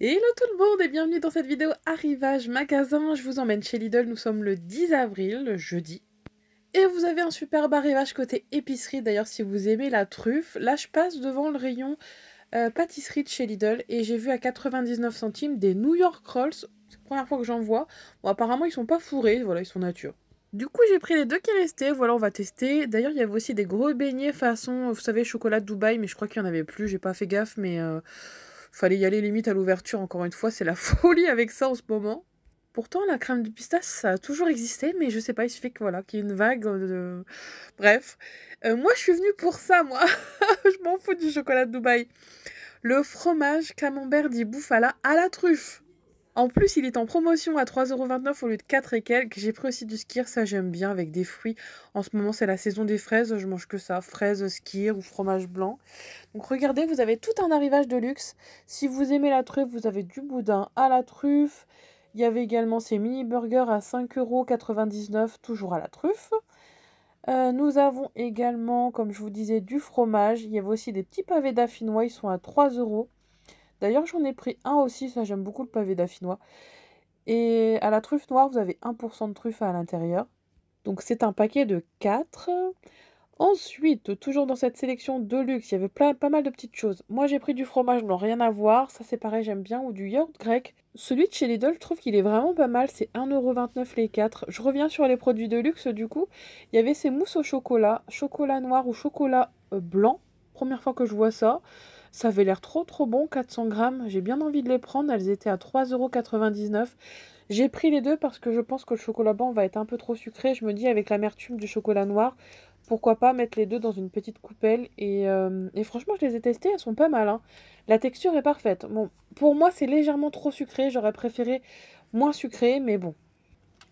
Hello tout le monde et bienvenue dans cette vidéo arrivage magasin. Je vous emmène chez Lidl, nous sommes le 10 avril, le jeudi. Et vous avez un superbe arrivage côté épicerie, d'ailleurs si vous aimez la truffe. Là je passe devant le rayon pâtisserie de chez Lidl et j'ai vu à 99 centimes des New York Rolls. C'est la première fois que j'en vois. Bon apparemment ils sont pas fourrés, voilà ils sont nature. Du coup j'ai pris les deux qui restaient, voilà on va tester. D'ailleurs il y avait aussi des gros beignets façon, vous savez, chocolat de Dubaï, mais je crois qu'il n'y en avait plus, j'ai pas fait gaffe, mais fallait y aller limite à l'ouverture, encore une fois, c'est la folie avec ça en ce moment. Pourtant, la crème de pistache, ça a toujours existé, mais je sais pas, il suffit que voilà, qu'il y ait une vague de... Bref. Moi, je suis venue pour ça, moi. Je m'en fous du chocolat de Dubaï. Le fromage camembert d'Ibouffala à la truffe. En plus, il est en promotion à 3,29 € au lieu de 4 et quelques. J'ai pris aussi du skyr, ça j'aime bien, avec des fruits. En ce moment, c'est la saison des fraises, je mange que ça. Fraises, skyr ou fromage blanc. Donc regardez, vous avez tout un arrivage de luxe. Si vous aimez la truffe, vous avez du boudin à la truffe. Il y avait également ces mini burgers à 5,99 € toujours à la truffe. Nous avons également, comme je vous disais, du fromage. Il y avait aussi des petits pavés d'affinois, ils sont à 3 €. D'ailleurs, j'en ai pris un aussi, ça j'aime beaucoup le pavé d'affinois. Et à la truffe noire, vous avez 1% de truffe à l'intérieur. Donc c'est un paquet de 4. Ensuite, toujours dans cette sélection de luxe, il y avait pas mal de petites choses. Moi, j'ai pris du fromage blanc, rien à voir. Ça, c'est pareil, j'aime bien. Ou du yaourt grec. Celui de chez Lidl, je trouve qu'il est vraiment pas mal. C'est 1,29 € les 4. Je reviens sur les produits de luxe, du coup. Il y avait ces mousses au chocolat, chocolat noir ou chocolat blanc. Première fois que je vois ça. Ça avait l'air trop trop bon, 400 grammes. J'ai bien envie de les prendre. Elles étaient à 3,99 €. J'ai pris les deux parce que je pense que le chocolat blanc va être un peu trop sucré. Je me dis avec l'amertume du chocolat noir, pourquoi pas mettre les deux dans une petite coupelle. Et franchement, je les ai testés, elles sont pas mal, hein. La texture est parfaite. Bon, pour moi, c'est légèrement trop sucré. J'aurais préféré moins sucré, mais bon.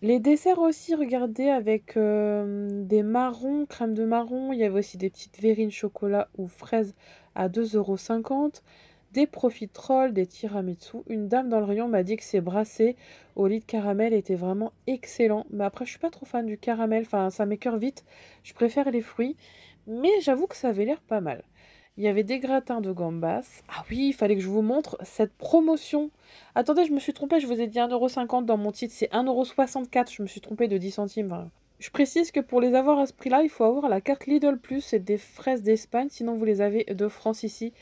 Les desserts aussi, regardez, avec des marrons, crème de marron. Il y avait aussi des petites verrines chocolat ou fraises à 2,50 €. Des profiteroles, des tiramisu. Une dame dans le rayon m'a dit que ces brassés au lit de caramel étaient vraiment excellents. Mais après, je suis pas trop fan du caramel. Enfin, ça m'écoeure vite. Je préfère les fruits. Mais j'avoue que ça avait l'air pas mal. Il y avait des gratins de gambas. Ah oui, il fallait que je vous montre cette promotion. Attendez, je me suis trompée, je vous ai dit 1,50 € dans mon titre, c'est 1,64 €, je me suis trompée de 10 centimes. Enfin, je précise que pour les avoir à ce prix-là, il faut avoir la carte Lidl Plus, c'est des fraises d'Espagne, sinon vous les avez de France ici.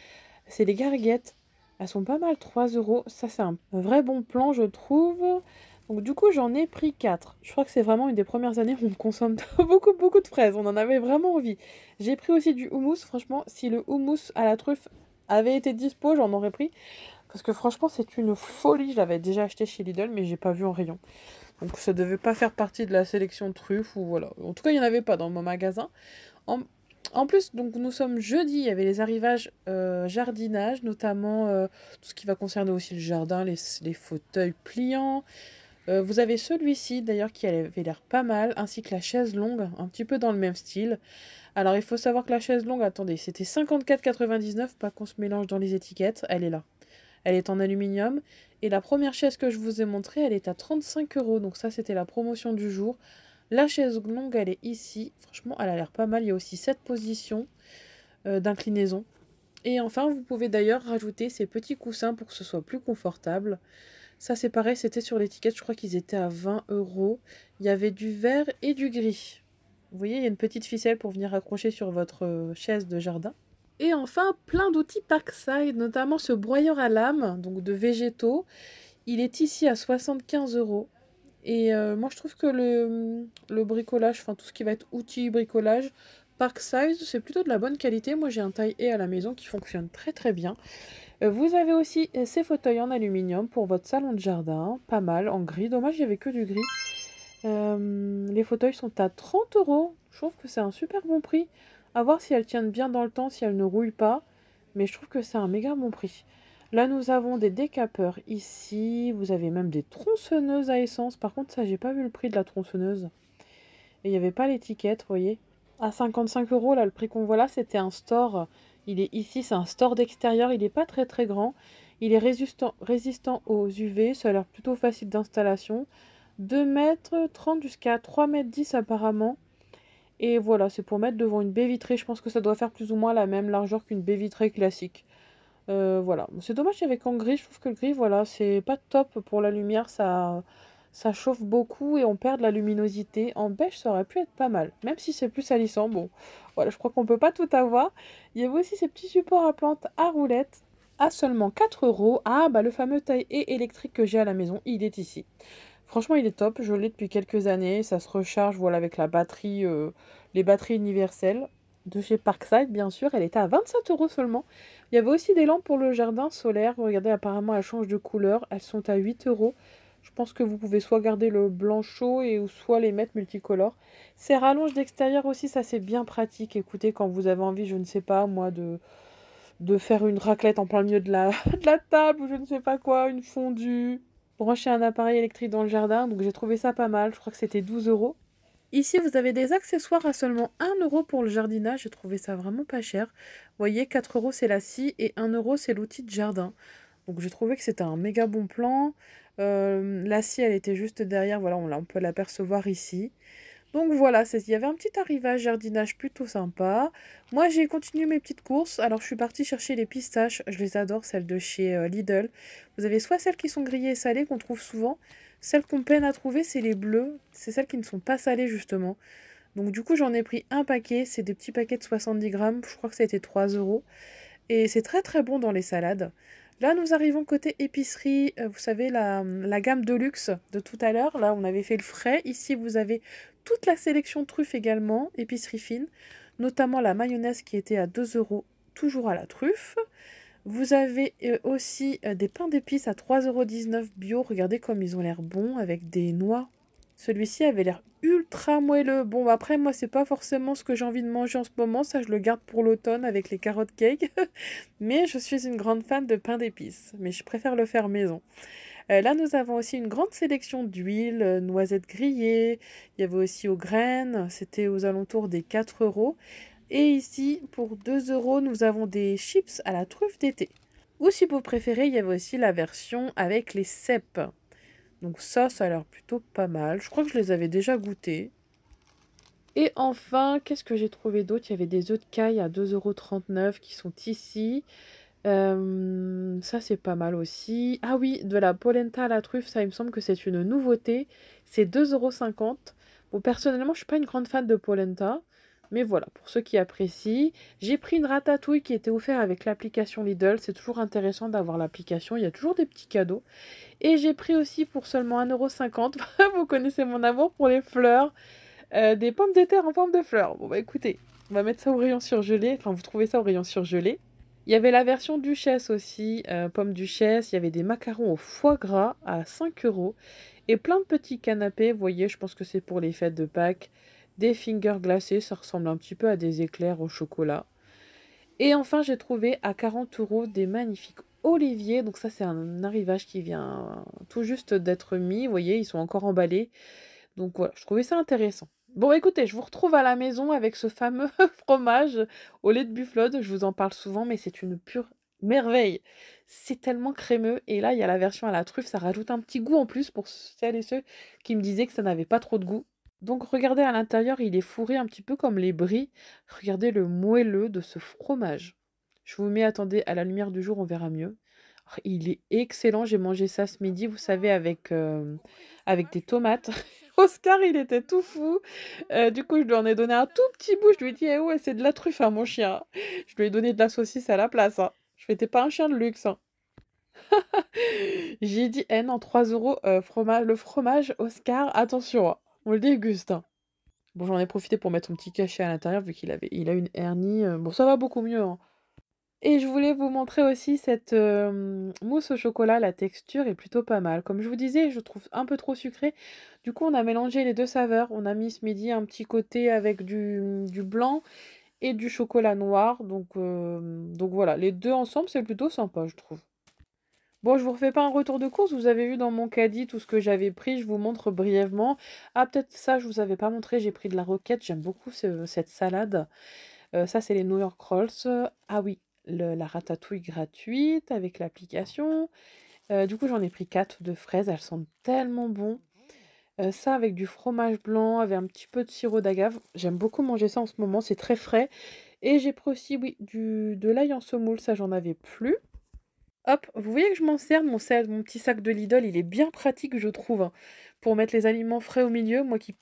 C'est des garguettes, elles sont pas mal, 3 €, ça c'est un vrai bon plan je trouve. Donc du coup j'en ai pris 4. Je crois que c'est vraiment une des premières années où on consomme beaucoup beaucoup de fraises, on en avait vraiment envie. J'ai pris aussi du houmous, franchement si le houmous à la truffe avait été dispo, j'en aurais pris. Parce que franchement, c'est une folie. Je l'avais déjà acheté chez Lidl, mais j'ai pas vu en rayon. Donc ça devait pas faire partie de la sélection truffes ou voilà. En tout cas, il n'y en avait pas dans mon magasin. En, en plus, donc nous sommes jeudi, il y avait les arrivages jardinage, notamment tout ce qui va concerner aussi le jardin, les fauteuils pliants. Vous avez celui-ci d'ailleurs qui avait l'air pas mal, ainsi que la chaise longue, un petit peu dans le même style. Alors il faut savoir que la chaise longue, attendez, c'était 54,99, pas qu'on se mélange dans les étiquettes, elle est là. Elle est en aluminium. Et la première chaise que je vous ai montrée, elle est à 35 €. Donc ça, c'était la promotion du jour. La chaise longue, elle est ici. Franchement, elle a l'air pas mal. Il y a aussi 7 positions d'inclinaison. Et enfin, vous pouvez d'ailleurs rajouter ces petits coussins pour que ce soit plus confortable. Ça, c'est pareil, c'était sur l'étiquette. Je crois qu'ils étaient à 20 €. Il y avait du vert et du gris. Vous voyez, il y a une petite ficelle pour venir accrocher sur votre chaise de jardin. Et enfin, plein d'outils Parkside, notamment ce broyeur à lame, donc de végétaux. Il est ici à 75 €. Et moi, je trouve que le bricolage, enfin tout ce qui va être outils bricolage, Parkside, c'est plutôt de la bonne qualité. Moi, j'ai un taille E à la maison qui fonctionne très très bien. Vous avez aussi ces fauteuils en aluminium pour votre salon de jardin, pas mal, en gris. Dommage, il n'y avait que du gris. Les fauteuils sont à 30 €. Je trouve que c'est un super bon prix. À voir si elles tiennent bien dans le temps, si elles ne rouillent pas. Mais je trouve que c'est un méga bon prix. Là, nous avons des décapeurs ici. Vous avez même des tronçonneuses à essence. Par contre, ça, j'ai pas vu le prix de la tronçonneuse. Et il n'y avait pas l'étiquette, vous voyez. À 55 €, là, le prix qu'on voit là, c'était un store. Il est ici, c'est un store d'extérieur. Il n'est pas très très grand. Il est résistant aux UV. Ça a l'air plutôt facile d'installation. 2,30 m jusqu'à 3,10 m apparemment. Et voilà, c'est pour mettre devant une baie vitrée. Je pense que ça doit faire plus ou moins la même largeur qu'une baie vitrée classique. Voilà. C'est dommage avec en gris, je trouve que le gris, voilà, c'est pas top pour la lumière, ça chauffe beaucoup et on perd de la luminosité. En beige, ça aurait pu être pas mal, même si c'est plus salissant. Bon, voilà, je crois qu'on peut pas tout avoir. Il y avait aussi ces petits supports à plantes à roulettes à seulement 4 euros. Ah, bah le fameux taille et électrique que j'ai à la maison, il est ici. Franchement, il est top, je l'ai depuis quelques années, ça se recharge, voilà, avec la batterie, les batteries universelles de chez Parkside, bien sûr. Elle était à 27 euros seulement. Il y avait aussi des lampes pour le jardin solaire. Regardez, apparemment, elles changent de couleur. Elles sont à 8 euros. Je pense que vous pouvez soit garder le blanc chaud et ou soit les mettre multicolores. Ces rallonges d'extérieur aussi, ça c'est bien pratique. Écoutez, quand vous avez envie, je ne sais pas, moi, de faire une raclette en plein milieu de la, de la table ou je ne sais pas quoi, une fondue, brancher un appareil électrique dans le jardin. Donc j'ai trouvé ça pas mal. Je crois que c'était 12 euros. Ici, vous avez des accessoires à seulement 1 € pour le jardinage. J'ai trouvé ça vraiment pas cher. Vous voyez, 4 euros c'est la scie et 1 € c'est l'outil de jardin. Donc j'ai trouvé que c'était un méga bon plan. La scie, elle était juste derrière. Voilà, on peut l'apercevoir ici. Donc voilà, il y avait un petit arrivage jardinage plutôt sympa. Moi, j'ai continué mes petites courses. Alors, je suis partie chercher les pistaches. Je les adore, celles de chez Lidl. Vous avez soit celles qui sont grillées et salées, qu'on trouve souvent. Celles qu'on peine à trouver, c'est les bleues. C'est celles qui ne sont pas salées, justement. Donc, du coup, j'en ai pris un paquet. C'est des petits paquets de 70 grammes. Je crois que ça a été 3 euros. Et c'est très très bon dans les salades. Là, nous arrivons côté épicerie. Vous savez, la gamme de luxe de tout à l'heure. Là, on avait fait le frais. Ici, vous avez toute la sélection truffes également, épicerie fine. Notamment la mayonnaise qui était à 2 euros, toujours à la truffe. Vous avez aussi des pains d'épices à 3,19 € bio. Regardez comme ils ont l'air bons avec des noix. Celui-ci avait l'air ultra moelleux. Bon, après, moi, c'est pas forcément ce que j'ai envie de manger en ce moment. Ça, je le garde pour l'automne avec les carottes cake. Mais je suis une grande fan de pain d'épices. Mais je préfère le faire maison. Là, nous avons aussi une grande sélection d'huile, noisettes grillées. Il y avait aussi aux graines. C'était aux alentours des 4 euros. Et ici, pour 2 euros, nous avons des chips à la truffe d'été. Ou si vous préférez, il y avait aussi la version avec les cèpes. Donc ça a l'air plutôt pas mal. Je crois que je les avais déjà goûtés. Et enfin, qu'est-ce que j'ai trouvé d'autre? Il y avait des œufs de caille à 2,39 € qui sont ici. Ça, c'est pas mal aussi. Ah oui, de la polenta à la truffe, ça, il me semble que c'est une nouveauté. C'est 2,50 €. Bon, personnellement, je suis pas une grande fan de polenta. Mais voilà, pour ceux qui apprécient. J'ai pris une ratatouille qui était offerte avec l'application Lidl. C'est toujours intéressant d'avoir l'application. Il y a toujours des petits cadeaux. Et j'ai pris aussi pour seulement 1,50 €. Vous connaissez mon amour pour les fleurs. Des pommes de terre en forme de fleurs. Bon bah écoutez, on va mettre ça au rayon surgelé. Enfin, vous trouvez ça au rayon surgelé. Il y avait la version duchesse aussi, pomme duchesse. Il y avait des macarons au foie gras à 5 euros. Et plein de petits canapés. Vous voyez, je pense que c'est pour les fêtes de Pâques. Des fingers glacés, ça ressemble un petit peu à des éclairs au chocolat. Et enfin, j'ai trouvé à 40 euros des magnifiques oliviers. Donc ça, c'est un arrivage qui vient tout juste d'être mis. Vous voyez, ils sont encore emballés. Donc voilà, je trouvais ça intéressant. Bon, écoutez, je vous retrouve à la maison avec ce fameux fromage au lait de buffleaude. Je vous en parle souvent, mais c'est une pure merveille. C'est tellement crémeux. Et là, il y a la version à la truffe. Ça rajoute un petit goût en plus pour celles et ceux qui me disaient que ça n'avait pas trop de goût. Donc regardez à l'intérieur, il est fourré un petit peu comme les brie. Regardez le moelleux de ce fromage. Je vous mets, attendez, à la lumière du jour, on verra mieux. Oh, il est excellent, j'ai mangé ça ce midi, vous savez, avec des tomates. Oscar, il était tout fou. Du coup, je lui en ai donné un tout petit bout. Je lui ai dit, eh ouais, c'est de la truffe, hein, mon chien. Je lui ai donné de la saucisse à la place. Hein. Je n'étais pas un chien de luxe. Hein. J'ai dit, N en 3 euros, le fromage, Oscar, attention, hein, on le déguste. Hein. Bon, j'en ai profité pour mettre son petit cachet à l'intérieur, vu il a une hernie. Bon, ça va beaucoup mieux. Hein. Et je voulais vous montrer aussi cette mousse au chocolat. La texture est plutôt pas mal. Comme je vous disais, je trouve un peu trop sucré. Du coup, on a mélangé les deux saveurs. On a mis ce midi un petit côté avec du blanc et du chocolat noir. Donc voilà, les deux ensemble, c'est plutôt sympa, je trouve. Bon, je vous refais pas un retour de course. Vous avez vu dans mon caddie tout ce que j'avais pris. Je vous montre brièvement. Ah, peut-être ça, je vous avais pas montré. J'ai pris de la roquette. J'aime beaucoup cette salade. Ça, c'est les New York Rolls. Ah oui, la ratatouille gratuite avec l'application. Du coup, j'en ai pris 4 de fraises. Elles sentent tellement bon. Ça avec du fromage blanc, avec un petit peu de sirop d'agave. J'aime beaucoup manger ça en ce moment. C'est très frais. Et j'ai pris aussi, oui, de l'ail en semoule. Ça, j'en avais plus. Hop, vous voyez que je m'en sers, mon petit sac de Lidl, il est bien pratique, je trouve, hein, pour mettre les aliments frais au milieu. Moi qui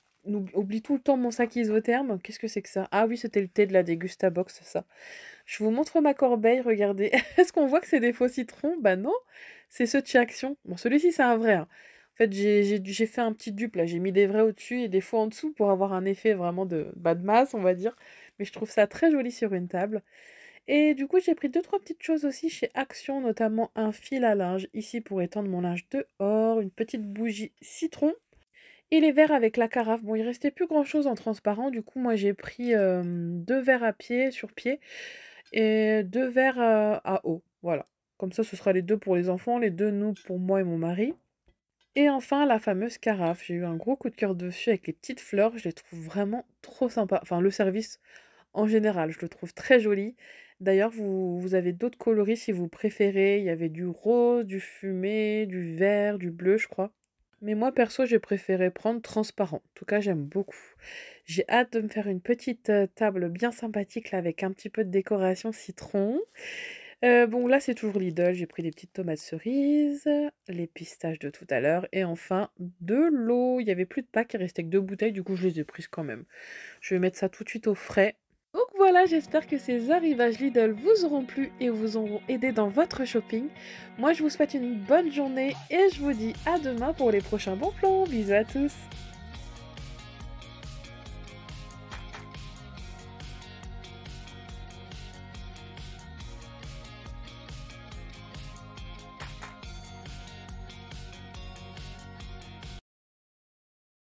oublie tout le temps mon sac isotherme. Qu'est-ce que c'est que ça? Ah oui, c'était le thé de la Dégustabox, ça. Je vous montre ma corbeille, regardez. Est-ce qu'on voit que c'est des faux citrons? Bah non, c'est ceux de chez Action. Bon, celui-ci, c'est un vrai, hein. En fait, j'ai fait un petit dupe, là. J'ai mis des vrais au-dessus et des faux en dessous pour avoir un effet vraiment de masse, on va dire. Mais je trouve ça très joli sur une table. Et du coup, j'ai pris deux, trois petites choses aussi chez Action, notamment un fil à linge, ici pour étendre mon linge dehors, une petite bougie citron, et les verres avec la carafe. Bon, il restait plus grand-chose en transparent, du coup, moi j'ai pris deux verres à pied, sur pied, et deux verres à eau, voilà. Comme ça, ce sera les deux pour les enfants, les deux nous pour moi et mon mari. Et enfin, la fameuse carafe. J'ai eu un gros coup de cœur dessus avec les petites fleurs, je les trouve vraiment trop sympas. Enfin, le service en général, je le trouve très joli. D'ailleurs, vous avez d'autres coloris si vous préférez. Il y avait du rose, du fumé, du vert, du bleu, je crois. Mais moi, perso, j'ai préféré prendre transparent. En tout cas, j'aime beaucoup. J'ai hâte de me faire une petite table bien sympathique là, avec un petit peu de décoration citron. Bon, là, c'est toujours Lidl. J'ai pris des petites tomates cerises, les pistaches de tout à l'heure, et enfin de l'eau. Il y avait plus de packs, il restait que deux bouteilles, du coup, je les ai prises quand même. Je vais mettre ça tout de suite au frais. Donc voilà, j'espère que ces arrivages Lidl vous auront plu et vous auront aidé dans votre shopping. Moi, je vous souhaite une bonne journée et je vous dis à demain pour les prochains bons plans. Bisous à tous!